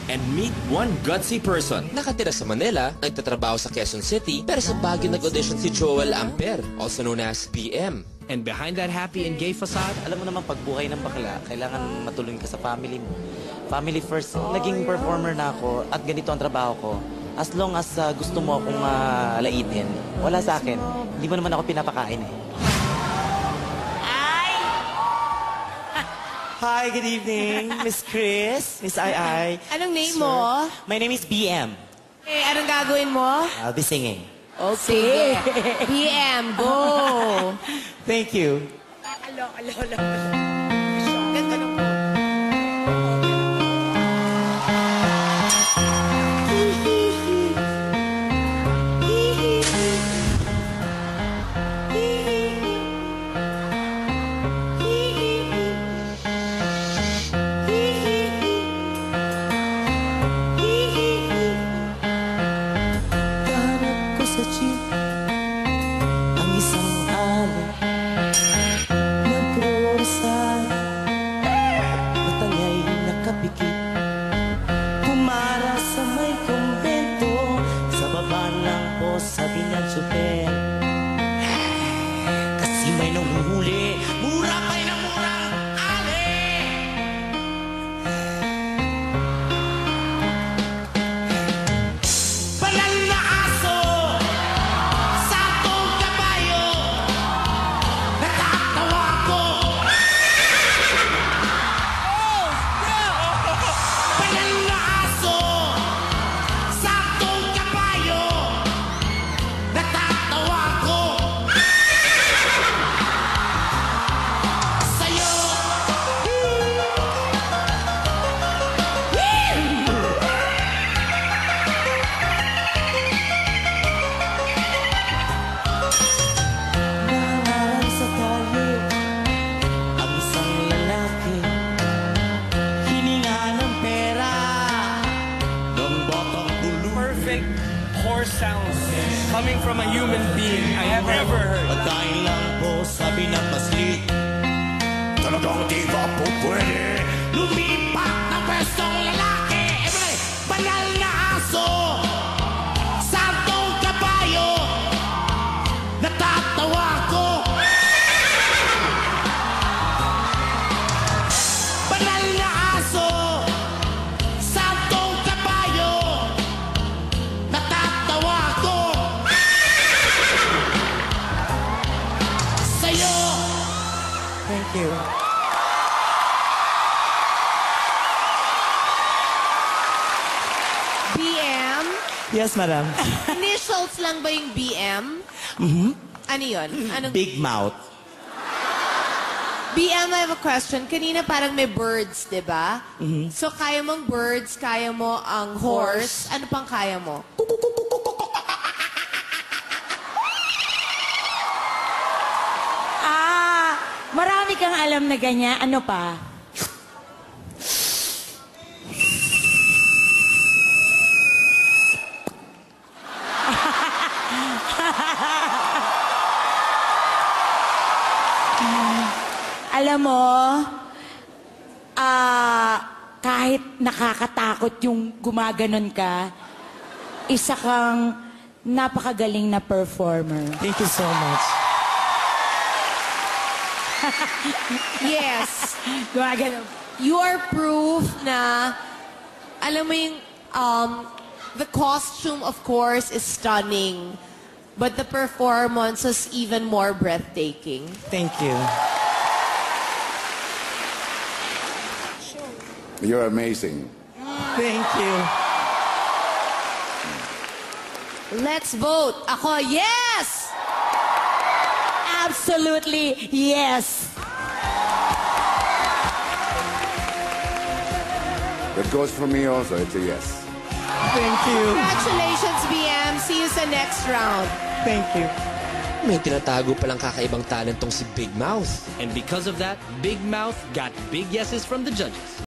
and meet one gutsy person. Nakatira sa Manila, nagtatrabaho sa Quezon City, pero sa Baguio nag-audition si Joel Amper, also known as BM. And behind that happy and gay facade, Alam mo naman, pag buhay ng bakla, kailangan matulungan ka sa family mo. Family first. Naging performer na ako at ganito ang trabaho ko. As long as gusto mo akong laitin, wala sa akin. Hindi mo naman ako pinapakain eh. Hi, good evening, Miss Chris, Miss Ai. Anong name mo? My name is BM. Eh, anong gagawin mo? I'll be singing. Okay. PM, go! Thank you. Ganda nung... Sa jeep, ang isang alay nagproresal, matangay nakapikit, pumara sa may kumbento, sa baba ng bus sabi ng tsuper, kasi may nanguhuli, mura kayo ng murang alay. Banal na aso sa tong kabayo, natatawa ko. Banal na aso sa tong kabayo, natatawa ko. Sa'yo. Nangarang sa kalye ang isang lalaki, hininga ng pera ng batang bulu. Perfect horse sounds coming from a human being I have ever heard. Pagkain lang po sabi ng paslit, talagang di ba po pwede lumipat na pwestong lalaki? Everybody, banal na aso, santong kabayo, natatawa ko. Banal na aso, santong kabayo, natatawa ko. Sa'yo. Thank you. BM? Yes, madam. Initials lang ba yung BM? Ano yun? Anong... Big mouth. BM, I have a question. Kanina parang may birds, di ba? So, kaya mong birds, kaya mo ang horse. Ano pang kaya mo? Marami kang alam na ganyan. Ano pa? Alam mo, kahit nakakatakot yung gumaganon ka, isa kang napakagaling na performer. Thank you so much. Yes. Gumaganon. You are proof na, alam mo yung, the costume, of course, is stunning. But the performance is even more breathtaking. Thank you. You're amazing. Thank you. Let's vote. Ako, yes! Absolutely, yes. That goes for me also. It's a yes. Thank you. Congratulations, BM. See you sa next round. Thank you. May tinatago palang kakaibang talent tong si Big Mouth. and because of that, Big Mouth got big yeses from the judges.